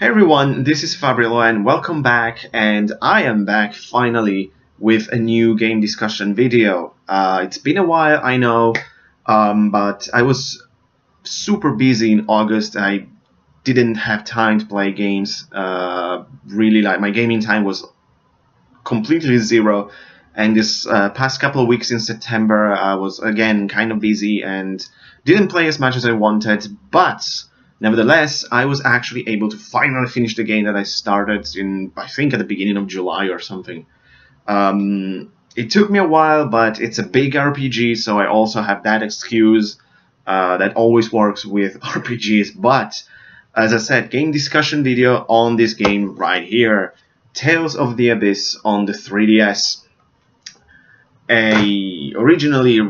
Hey everyone, this is Fabrizio and welcome back, and I am back finally with a new game discussion video. It's been a while, I know, but I was super busy in August. I didn't have time to play games. Really, like my gaming time was completely zero. And this past couple of weeks in September, I was again kind of busy and didn't play as much as I wanted. But nevertheless, I was actually able to finally finish the game that I started in, I think, at the beginning of July or something. It took me a while, but it's a big RPG, so I also have that excuse that always works with RPGs. But as I said, game discussion video on this game right here. Tales of the Abyss on the 3DS. Originally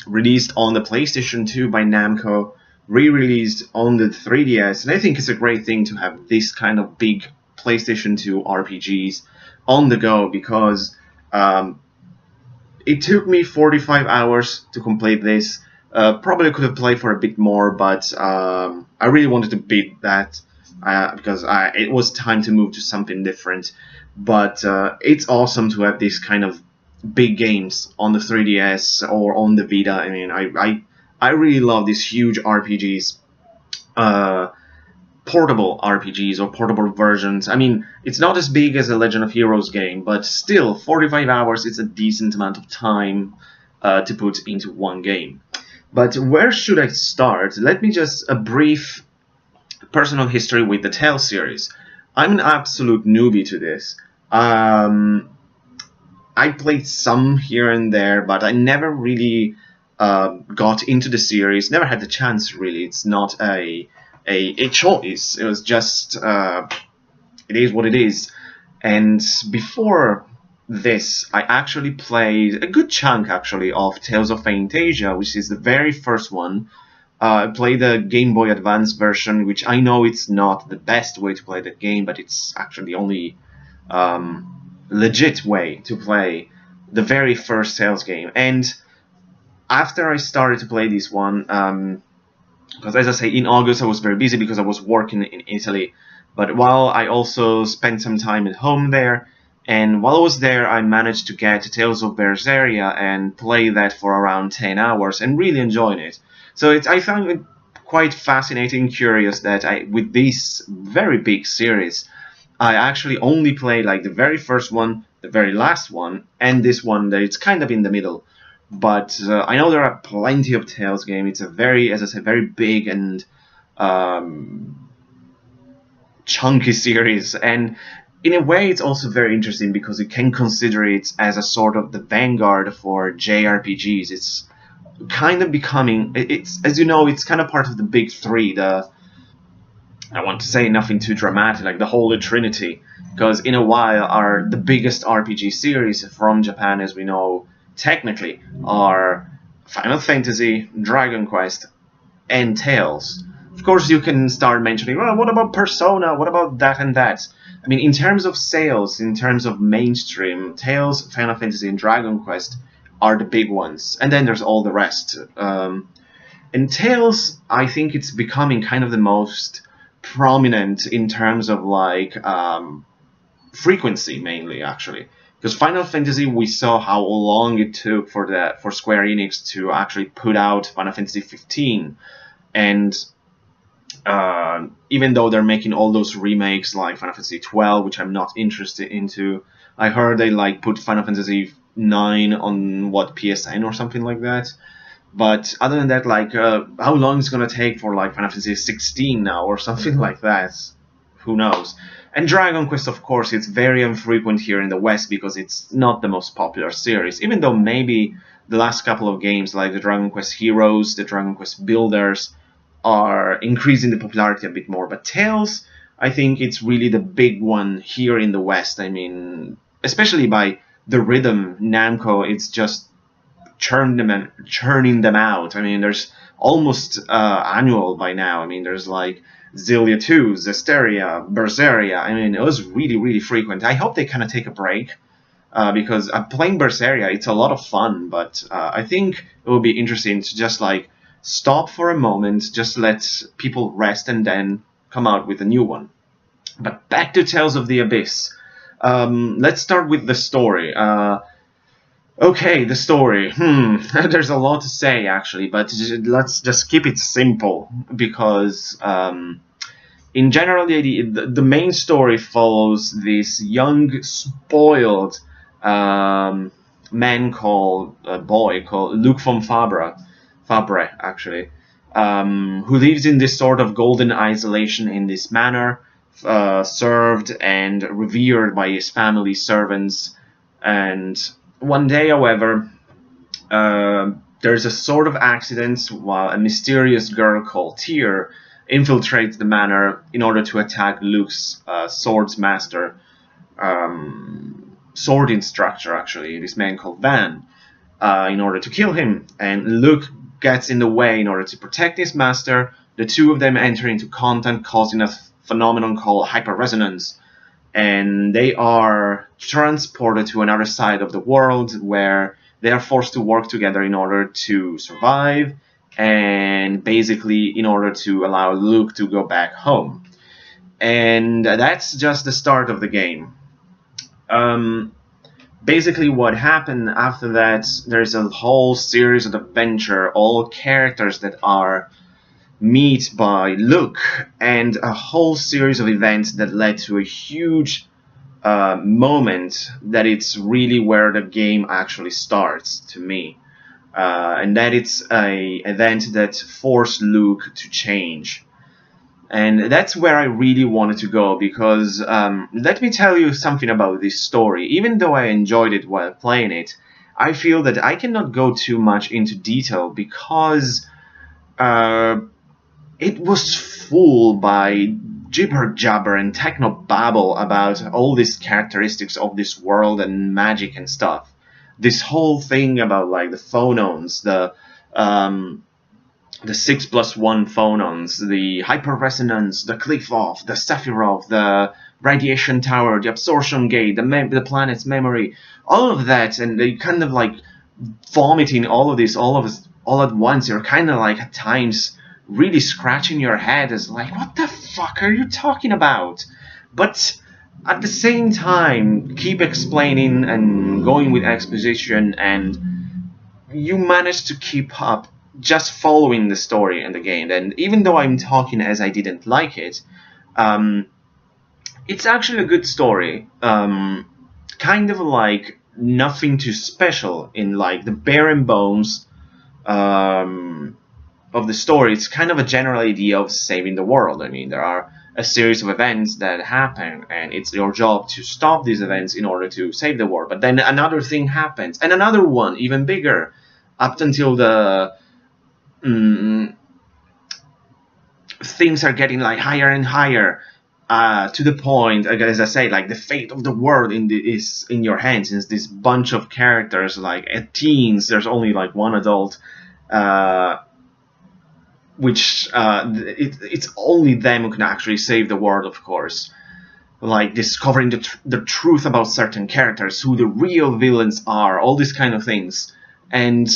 released on the PlayStation 2 by Namco, re-released on the 3DS, and I think it's a great thing to have this kind of big PlayStation 2 RPGs on the go because it took me 45 hours to complete this. Probably could have played for a bit more, but I really wanted to beat that because it was time to move to something different. But it's awesome to have this kind of big games on the 3DS or on the Vita. I mean, I really love these huge RPGs, portable RPGs or portable versions. I mean, it's not as big as a Legend of Heroes game, but still, 45 hours is a decent amount of time to put into one game. But where should I start? Let me just a brief personal history with the Tales series. I'm an absolute newbie to this. I played some here and there, but I never really got into the series. Never had the chance, really. It's not a choice. It was just it is what it is. And before this, I actually played a good chunk, actually, of Tales of Phantasia, which is the very first one. I played the Game Boy Advance version, which I know it's not the best way to play that game, but it's actually the only legit way to play the very first Tales game. And after I started to play this one, because as I say, in August I was very busy because I was working in Italy, but while I also spent some time at home there, and while I was there I managed to get Tales of Berseria and play that for around 10 hours and really enjoyed it. So I found it quite fascinating and curious that with this very big series, I actually only played like the very first one, the very last one, and this one that it's kind of in the middle. But I know there are plenty of Tales games. It's a very, as I said, very big and chunky series, and in a way it's also very interesting because you can consider it as a sort of the vanguard for JRPGs. It's kind of becoming, it's, as you know, it's kind of part of the big three, I want to say nothing too dramatic, like the Holy Trinity, because in a while are the biggest RPG series from Japan, as we know, technically, are Final Fantasy, Dragon Quest, and Tales. Of course, you can start mentioning, well, what about Persona? What about that and that? I mean, in terms of sales, in terms of mainstream, Tales, Final Fantasy, and Dragon Quest are the big ones, and then there's all the rest. And Tales, I think it's becoming kind of the most prominent in terms of like frequency, mainly actually, because Final Fantasy, we saw how long it took for Square Enix to actually put out Final Fantasy 15, and even though they're making all those remakes like Final Fantasy 12, which I'm not interested into, I heard they like put Final Fantasy 9 on PSN or something like that. But other than that, like, how long it's gonna take for like Final Fantasy 16 now or something like that? Who knows? And Dragon Quest, of course, it's very infrequent here in the West because it's not the most popular series. Even though maybe the last couple of games, like the Dragon Quest Heroes, the Dragon Quest Builders, are increasing the popularity a bit more. But Tales, I think it's really the big one here in the West. I mean, especially by the rhythm, Namco, it's just churning them out. I mean, there's almost annual by now. I mean, there's like Xillia 2, Zestiria, Berseria. I mean, it was really, really frequent. I hope they kind of take a break because playing Berseria, it's a lot of fun, but I think it will be interesting to just like stop for a moment, just let people rest, and then come out with a new one. But back to Tales of the Abyss. Let's start with the story. Okay, the story. There's a lot to say actually, but let's just keep it simple because in general, the main story follows this young, spoiled boy called Luc von Fabre actually, who lives in this sort of golden isolation in this manor, served and revered by his family servants. And one day, however, there's a sort of accident while a mysterious girl called Tyr infiltrates the manor in order to attack Luc's swords master, sword instructor actually, this man called Van, in order to kill him. And Luc gets in the way in order to protect his master. The two of them enter into contact, causing a phenomenon called hyperresonance, and they are transported to another side of the world where they are forced to work together in order to survive, and basically in order to allow Luc to go back home. And that's just the start of the game. Basically what happened after that, there's a whole series of adventure, all characters that are met by Luc, and a whole series of events that led to a huge moment that it's really where the game actually starts to me. And that it's a event that forced Luc to change. And that's where I really wanted to go, because let me tell you something about this story. Even though I enjoyed it while playing it, I feel that I cannot go too much into detail because it was full by jibber jabber and techno babble about all these characteristics of this world and magic and stuff. This whole thing about like the phonons, the 6+1 phonons, the hyperresonance, the Qliphoth, the Sephiroth, the radiation tower, the absorption gate, the planet's memory, all of that, and they kind of like vomiting all of this, all at once. You're kind of like at times really scratching your head as like, what the fuck are you talking about? But at the same time, keep explaining and going with exposition, and you manage to keep up just following the story and the game. And even though I'm talking as I didn't like it, it's actually a good story. Kind of like nothing too special in like the bare and bones of the story. It's kind of a general idea of saving the world. I mean, there are a series of events that happen, and it's your job to stop these events in order to save the world. But then another thing happens, and another one, even bigger, up until the things are getting like higher and higher, to the point, as I say, like the fate of the world is in your hands. It's this bunch of characters, like teens. There's only like one adult, which it's only them who can actually save the world, of course. Like discovering the truth about certain characters, who the real villains are, all these kind of things. And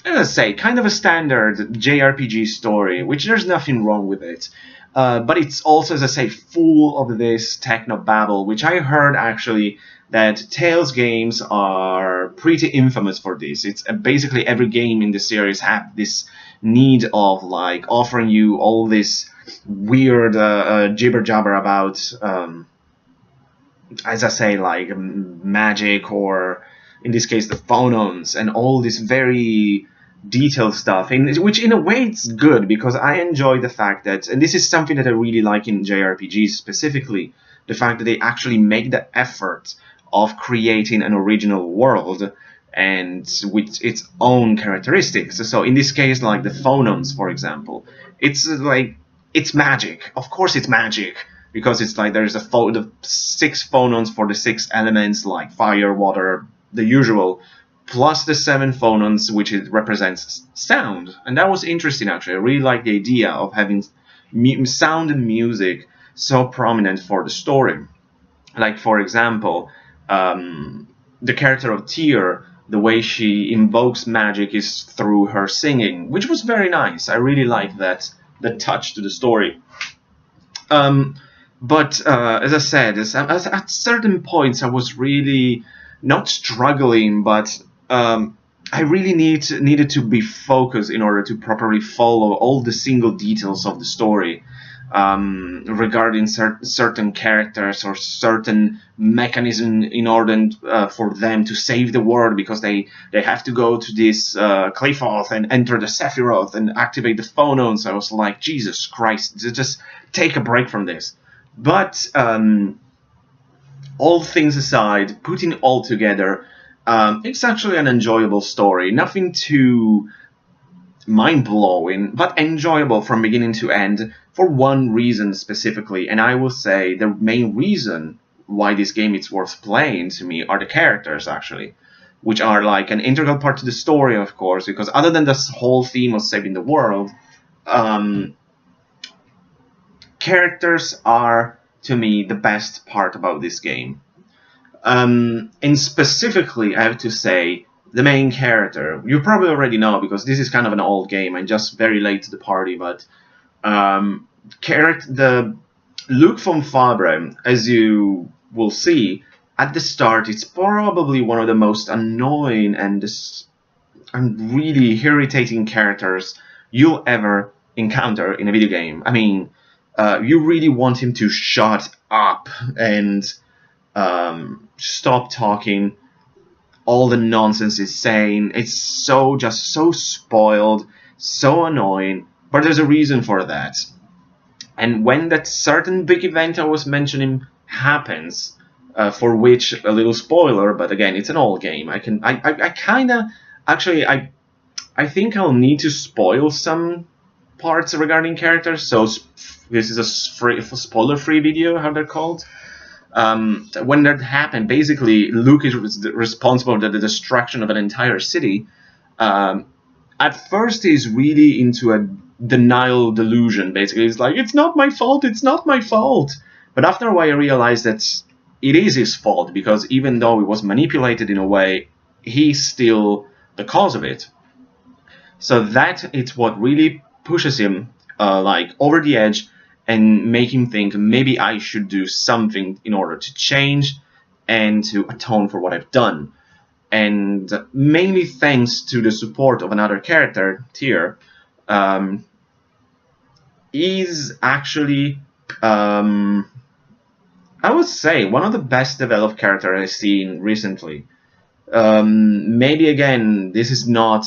as I say, kind of a standard JRPG story, which there's nothing wrong with it. But it's also, as I say, full of this techno-babble, which I heard actually that Tales games are pretty infamous for this. It's basically every game in the series have this need of like offering you all this weird jibber-jabber about, as I say, like magic, or in this case the phonons, and all this very detailed stuff, which in a way it's good, because I enjoy the fact that, and this is something that I really like in JRPGs specifically, the fact that they actually make the effort of creating an original world and with its own characteristics. So in this case, like the phonons, for example, it's like, it's magic. Of course it's magic, because it's like there's the 6 phonons for the 6 elements, like fire, water, the usual, plus the 7 phonons, which it represents sound. And that was interesting, actually. I really like the idea of having sound and music so prominent for the story. Like, for example, the character of Tyr, the way she invokes magic is through her singing, which was very nice. I really like that, the touch to the story. But as I said, at certain points I was really not struggling, but I really needed to be focused in order to properly follow all the single details of the story, regarding certain characters or certain mechanism in order for them to save the world, because they have to go to this Qliphoth and enter the Sephiroth and activate the phonons. I was like, Jesus Christ, just take a break from this. But all things aside, putting all together, it's actually an enjoyable story. Nothing too mind-blowing, but enjoyable from beginning to end for one reason specifically. And I will say the main reason why this game is worth playing to me are the characters, actually, which are like an integral part to the story, of course, because other than this whole theme of saving the world, characters are, to me, the best part about this game. And specifically, I have to say, the main character. You probably already know, because this is kind of an old game. I'm just very late to the party, but the Luke von Fabre, as you will see, at the start, it's probably one of the most annoying and really irritating characters you'll ever encounter in a video game. I mean, you really want him to shut up and stop talking all the nonsense he's saying. It's just so spoiled, so annoying, but there's a reason for that. And when that certain big event I was mentioning happens, for which a little spoiler, but again, it's an old game. I kind of actually I think I'll need to spoil some parts regarding characters. So this is a spoiler-free video, how they're called. When that happened, basically Luke is responsible for the destruction of an entire city. At first, he's really into a denial delusion. Basically, he's like, "It's not my fault. It's not my fault." But after a while, I realized that it is his fault, because even though he was manipulated in a way, he's still the cause of it. So that it's what really pushes him like over the edge and make him think, maybe I should do something in order to change and to atone for what I've done. And mainly thanks to the support of another character, Tyr, is actually, I would say, one of the best developed characters I've seen recently. Maybe again, this is not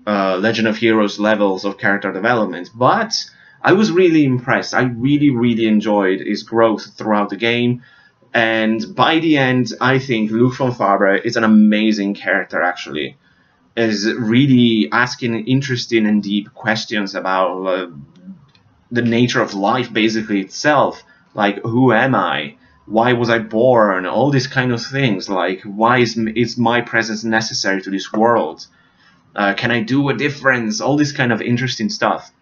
Legend of Heroes levels of character development, but I was really impressed. I really enjoyed his growth throughout the game, and by the end, I think Luke von Fabre is an amazing character. Actually, is really asking interesting and deep questions about the nature of life, basically itself. Like, who am I? Why was I born? All these kind of things. Like, why is my presence necessary to this world? Can I do a difference? All this kind of interesting stuff.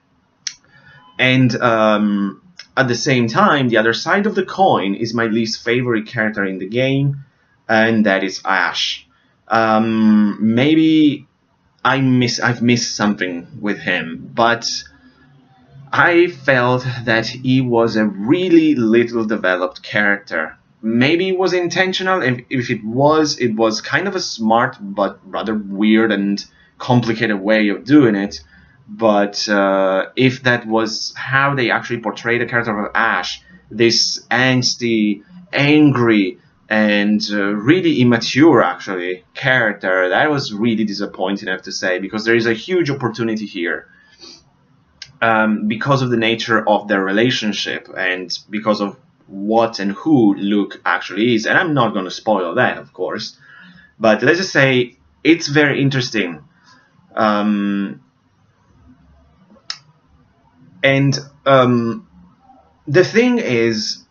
And at the same time, the other side of the coin is my least favorite character in the game, and that is Ash. Maybe I've missed something with him, but I felt that he was a really little developed character. Maybe it was intentional. If it was kind of a smart but rather weird and complicated way of doing it. But if that was how they actually portrayed the character of Ash, this angsty, angry, and really immature, actually, character, that was really disappointing, I have to say, because there is a huge opportunity here. Because of the nature of their relationship and because of what and who Luke actually is. And I'm not going to spoil that, of course. But let's just say it's very interesting. The thing is,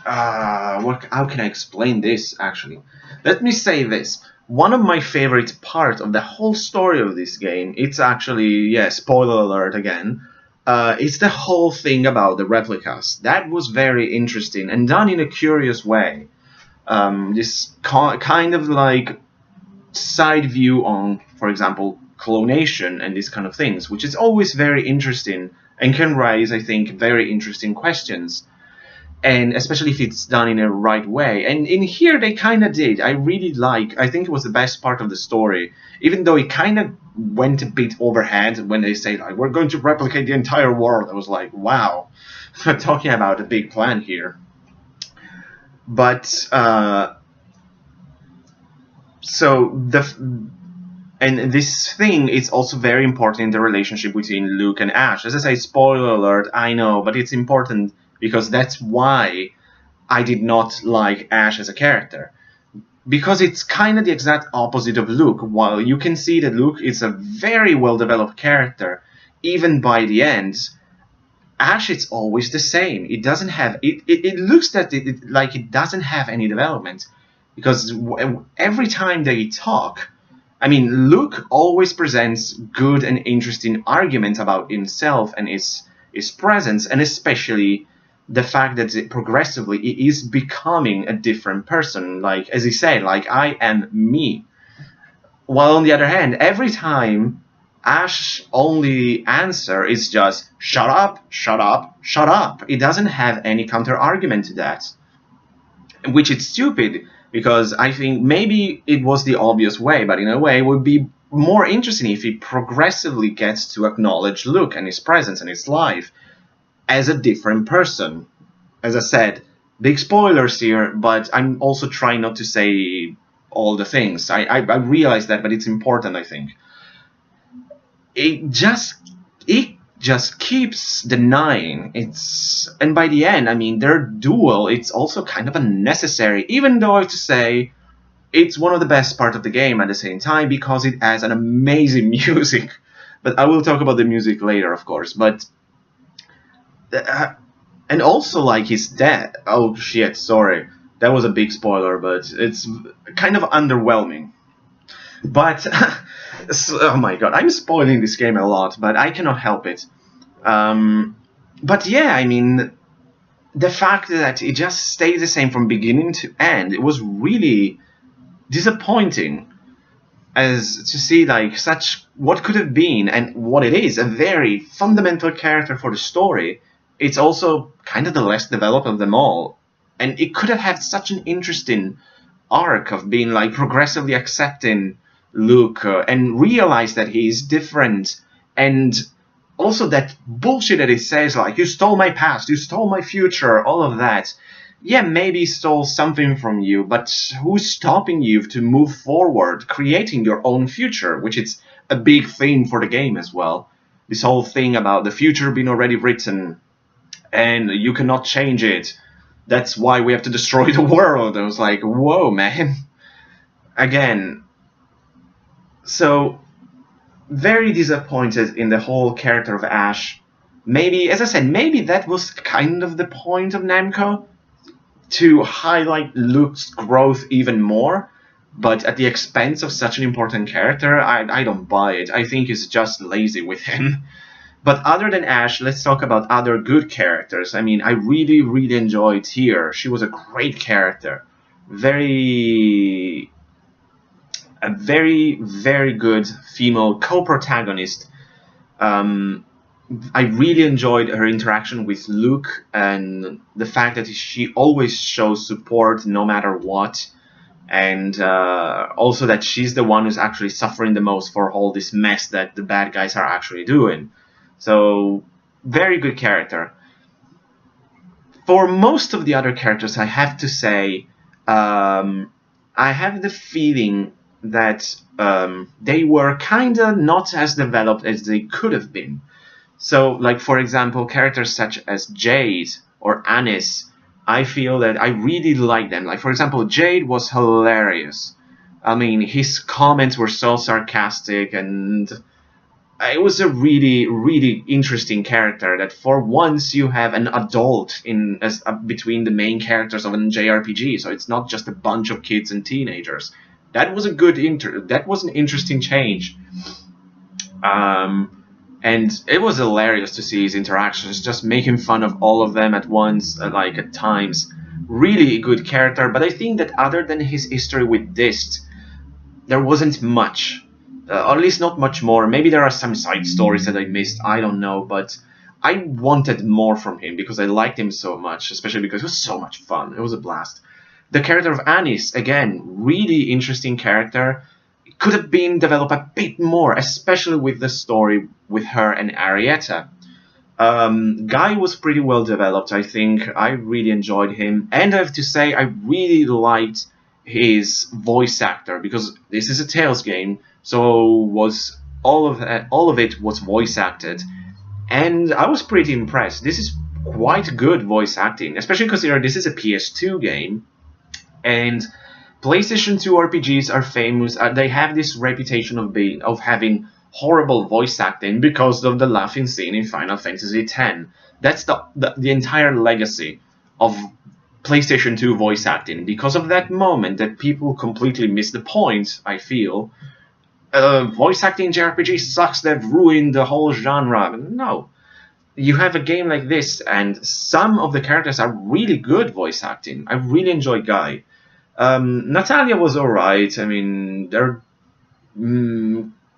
how can I explain this, actually? Let me say this. One of my favorite parts of the whole story of this game, it's actually, yeah, spoiler alert again, it's the whole thing about the replicas. That was very interesting and done in a curious way. This kind of like side view on, for example, clonation and these kind of things, which is always very interesting and can raise, I think, very interesting questions. and especially if it's done in a right way. And in here they kind of did. I think it was the best part of the story, even though it kind of went a bit overhead when they say like, we're going to replicate the entire world. I was like, wow, we're talking about a big plan here. But and this thing is also very important in the relationship between Luke and Ash. As I say, spoiler alert, I know, but it's important because that's why I did not like Ash as a character. Because it's kind of the exact opposite of Luke. While you can see that Luke is a very well-developed character, even by the end, Ash is always the same. It doesn't have... It looks like it doesn't have any development. Because every time they talk... I mean, Luke always presents good and interesting arguments about himself and his presence, and especially the fact that progressively he is becoming a different person. Like, as he said, like, I am me. While on the other hand, every time Ash's only answer is just, shut up, shut up, shut up. He doesn't have any counter-argument to that. Which is stupid, because I think maybe it was the obvious way, but in a way it would be more interesting if he progressively gets to acknowledge Luke and his presence and his life as a different person. As I said, big spoilers here, but I'm also trying not to say all the things. I realize that, but it's important, I think. It just keeps denying it's, and by the end, I mean, their duel, it's also kind of unnecessary, even though I have to say it's one of the best parts of the game at the same time, because it has an amazing music. But I will talk about the music later, of course. But and also, like, his death. Oh shit, sorry, that was a big spoiler, but it's kind of underwhelming. But oh my god, I'm spoiling this game a lot, but I cannot help it. But yeah, I mean, the fact that it just stayed the same from beginning to end, it was really disappointing as to see like such what could have been and what it is, a very fundamental character for the story. It's also kind of the less developed of them all, and it could have had such an interesting arc of being like progressively accepting Luke and realize that he is different, and also that bullshit that he says like, you stole my past, you stole my future, all of that. Yeah, maybe he stole something from you, but who's stopping you to move forward, creating your own future, which is a big theme for the game as well. This whole thing about the future being already written and you cannot change it. That's why we have to destroy the world. I was like, whoa, man. Again, so very disappointed in the whole character of Ash. Maybe, as I said, maybe that was kind of the point of Namco, to highlight Luke's growth even more, but at the expense of such an important character. I don't buy it. I think it's just lazy with him. But other than Ash, let's talk about other good characters. I mean, I really, really enjoyed Tear. She was a great character. A very, very good female co-protagonist. I really enjoyed her interaction with Luke, and the fact that she always shows support no matter what, and also that she's the one who's actually suffering the most for all this mess that the bad guys are actually doing. So, very good character. For most of the other characters, I have to say, I have the feeling that they were kinda not as developed as they could have been. So, like, for example, characters such as Jade or Anis, I feel that I really like them. Like, for example, Jade was hilarious. I mean, his comments were so sarcastic, and it was a really, really interesting character that for once you have an adult in between the main characters of an JRPG, so it's not just a bunch of kids and teenagers. That was a good that was an interesting change. And it was hilarious to see his interactions, just making fun of all of them at once, like at times. Really good character, but I think that other than his history with Dist, there wasn't much. Or at least not much more. Maybe there are some side stories that I missed, I don't know, but I wanted more from him because I liked him so much, especially because it was so much fun. It was a blast. The character of Anis, again, really interesting character. It could have been developed a bit more, especially with the story with her and Arietta. Guy was pretty well developed, I think. I really enjoyed him. And I have to say, I really liked his voice actor, because this is a Tales game, so was all of it was voice acted. And I was pretty impressed. This is quite good voice acting, especially considering this is a PS2 game. And PlayStation 2 RPGs are famous. They have this reputation of having horrible voice acting because of the laughing scene in Final Fantasy X. That's the entire legacy of PlayStation 2 voice acting. Because of that moment that people completely miss the point, I feel. Voice acting in JRPG sucks, they've ruined the whole genre. No. You have a game like this, and some of the characters are really good voice acting. I really enjoy Guy. Natalia was alright. I mean,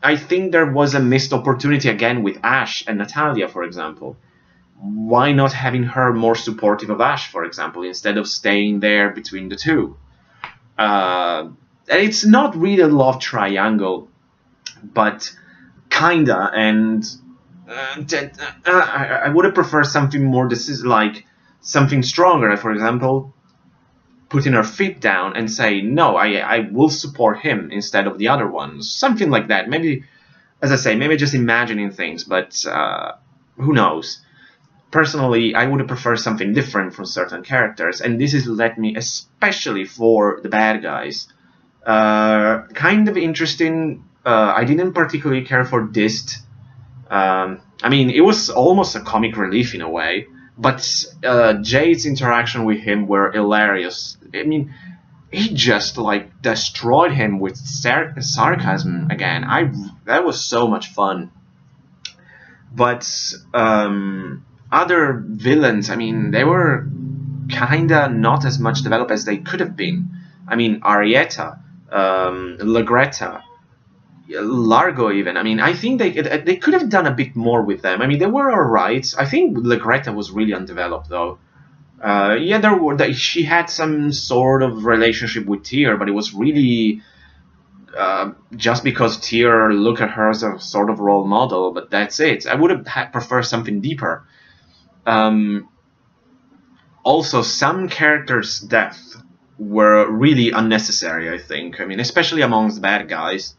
I think there was a missed opportunity again with Ash and Natalia, for example. Why not having her more supportive of Ash, for example, instead of staying there between the two? And it's not really a love triangle, but kinda, and I would have preferred something more. This is like something stronger. For example, putting her feet down and say, no, I will support him instead of the other ones. Something like that. Maybe, as I say, maybe just imagining things, but who knows. Personally, I would have preferred something different from certain characters, and this has led me, especially for the bad guys. Kind of interesting. I didn't particularly care for Dist. I mean, it was almost a comic relief in a way, but Jade's interaction with him were hilarious. I mean, he just like destroyed him with sarcasm again. That was so much fun. But other villains, I mean, they were kinda not as much developed as they could have been. I mean, Arietta, Lagretta, Largo even. I mean, I think they could have done a bit more with them. I mean, they were alright. I think Lagretta was really undeveloped though. Yeah, she had some sort of relationship with Tyr, but it was really just because Tyr looked at her as a sort of role model, but that's it. I would have preferred something deeper. Also, some characters' death were really unnecessary, I think. I mean, especially amongst the bad guys.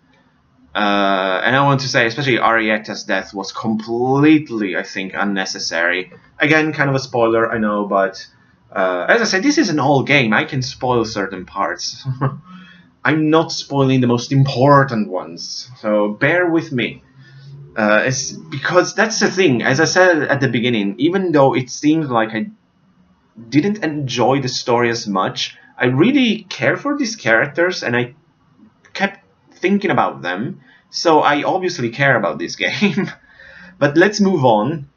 And I want to say, especially Arietta's death was completely, I think, unnecessary. Again, kind of a spoiler, I know, but as I said, this is an old game. I can spoil certain parts. I'm not spoiling the most important ones, so bear with me. It's because that's the thing. As I said at the beginning, even though it seems like I didn't enjoy the story as much, I really care for these characters, and I kept thinking about them, so I obviously care about this game. But let's move on.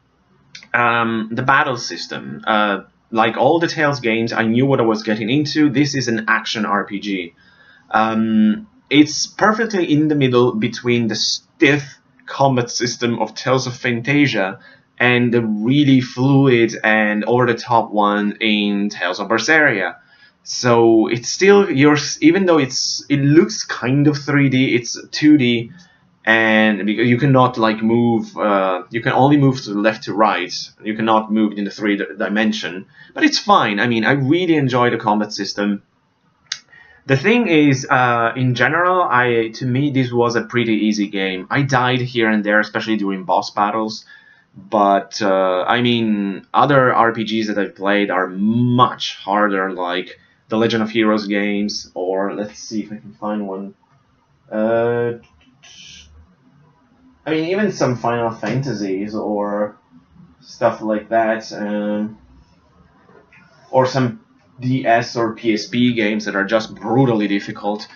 The battle system. Like all the Tales games, I knew what I was getting into. This is an action RPG. It's perfectly in the middle between the stiff combat system of Tales of Phantasia and the really fluid and over-the-top one in Tales of Berseria. So it's still even though it looks kind of 3D, it's 2D, and because you cannot like move, you can only move to the left to right. You cannot move in the 3D dimension, but it's fine. I mean, I really enjoy the combat system. The thing is, in general, to me this was a pretty easy game. I died here and there, especially during boss battles. But I mean, other RPGs that I've played are much harder, like the Legend of Heroes games, or let's see if I can find one. I mean, even some Final Fantasies or stuff like that, or some DS or PSP games that are just brutally difficult,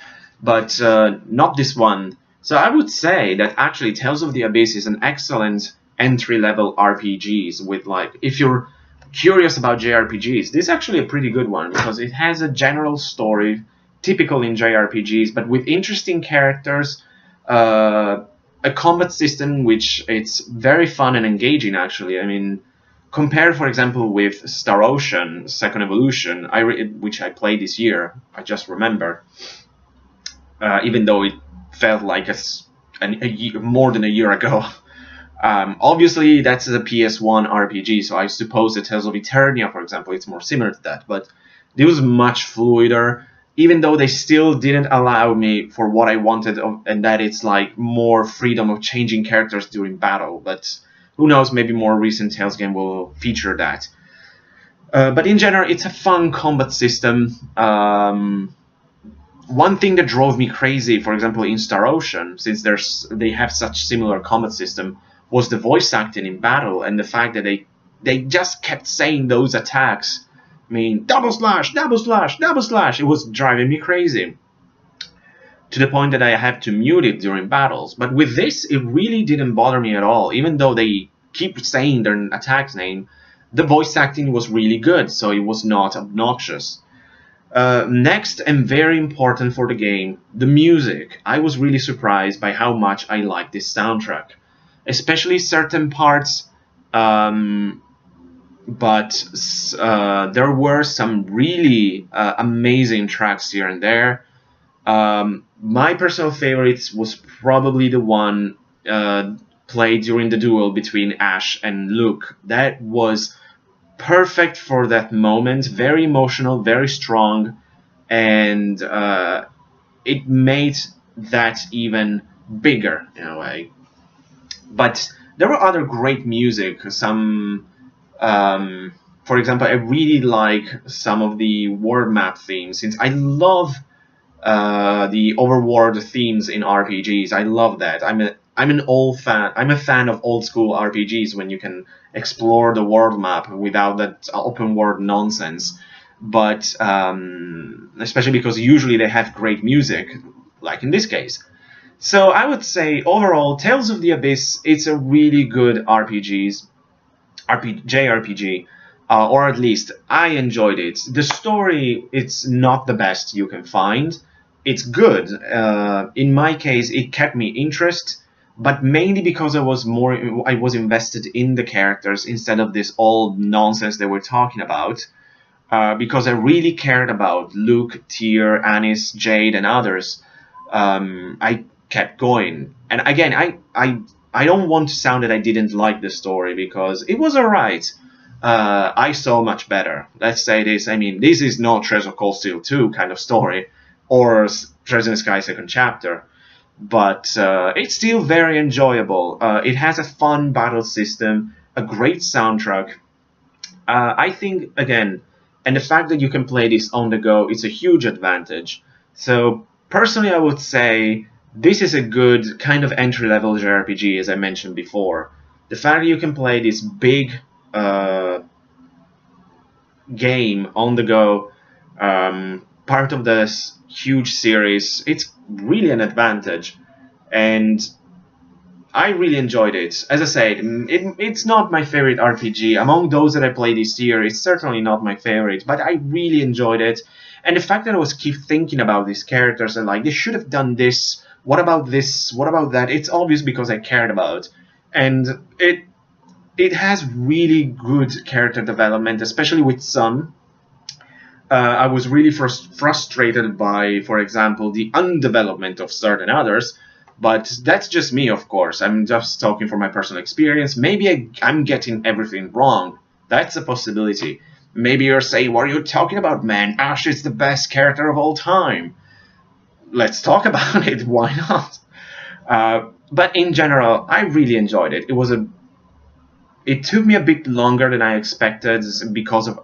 but not this one. So I would say that actually Tales of the Abyss is an excellent entry-level RPGs with, like, if you're curious about JRPGs, this is actually a pretty good one because it has a general story typical in JRPGs, but with interesting characters, a combat system which it's very fun and engaging, actually. I mean, compared, for example, with Star Ocean Second Evolution, which I played this year, I just remember, even though it felt like more than a year ago. Obviously, that's a PS1 RPG, so I suppose the Tales of Eternia, for example, it's more similar to that, but it was much fluider, even though they still didn't allow me for what I wanted, and that it's like more freedom of changing characters during battle, but who knows, maybe more recent Tales game will feature that. But in general, it's a fun combat system. One thing that drove me crazy, for example, in Star Ocean, since they have such similar combat system, was the voice acting in battle and the fact that they just kept saying those attacks. I mean, double slash, double slash, double slash. It was driving me crazy to the point that I had to mute it during battles. But with this, it really didn't bother me at all. Even though they keep saying their attack's name, the voice acting was really good, so it was not obnoxious. Next, and very important for the game, the music. I was really surprised by how much I liked this soundtrack, especially certain parts, but there were some really amazing tracks here and there. My personal favorite was probably the one played during the duel between Ash and Luke. That was perfect for that moment, very emotional, very strong, and it made that even bigger in a way. But there were other great music. Some, for example, I really like some of the world map themes, since I love the overworld themes in RPGs. I love that. I'm a fan of old school RPGs when you can explore the world map without that open world nonsense. But especially because usually they have great music, like in this case. So I would say overall, Tales of the Abyss, it's a really good JRPG, or at least I enjoyed it. The story, it's not the best you can find. It's good. In my case, it kept me interested, but mainly because I was invested in the characters instead of this old nonsense they were talking about. Because I really cared about Luke, Tyr, Anis, Jade, and others. I kept going. And again, I don't want to sound that I didn't like the story, because it was alright. I saw much better. Let's say this. I mean, this is not Treasure Cold Steel 2 kind of story, or Treasure in the Sky second chapter, but it's still very enjoyable. It has a fun battle system, a great soundtrack. I think, again, and the fact that you can play this on the go is a huge advantage. So personally, I would say this is a good kind of entry-level JRPG, as I mentioned before. The fact that you can play this big game on the go, part of this huge series, it's really an advantage, and I really enjoyed it. As I said, it's not my favorite RPG. Among those that I played this year, it's certainly not my favorite, but I really enjoyed it. And the fact that I was keep thinking about these characters and like, they should have done this, what about this, what about that, it's obvious because I cared about. And it has really good character development, especially with some. I was really frustrated by, for example, the undevelopment of certain others, but that's just me, of course. I'm just talking from my personal experience. Maybe I'm getting everything wrong. That's a possibility. Maybe you're saying, what are you talking about, man? Ash is the best character of all time. Let's talk about it. Why not? But in general, I really enjoyed it. It took me a bit longer than I expected because of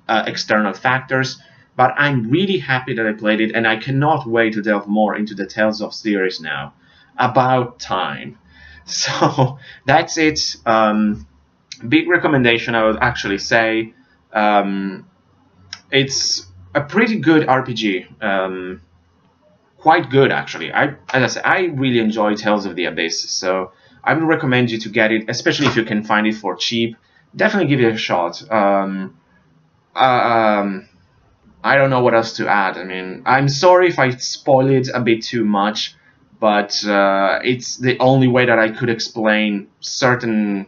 external factors, but I'm really happy that I played it, and I cannot wait to delve more into the Tales of series now. About time. So that's it. Big recommendation, I would actually say. It's a pretty good RPG. Quite good, actually. As I said, I really enjoy Tales of the Abyss, so I would recommend you to get it, especially if you can find it for cheap. Definitely give it a shot. I don't know what else to add. I mean, I'm sorry if I spoil it a bit too much, but it's the only way that I could explain certain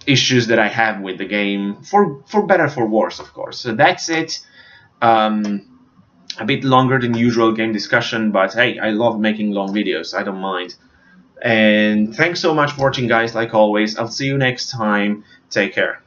issues that I have with the game, for better for worse, of course. So that's it. A bit longer than usual game discussion, but hey, I love making long videos, I don't mind. And thanks so much for watching, guys. Like always, I'll see you next time. Take care.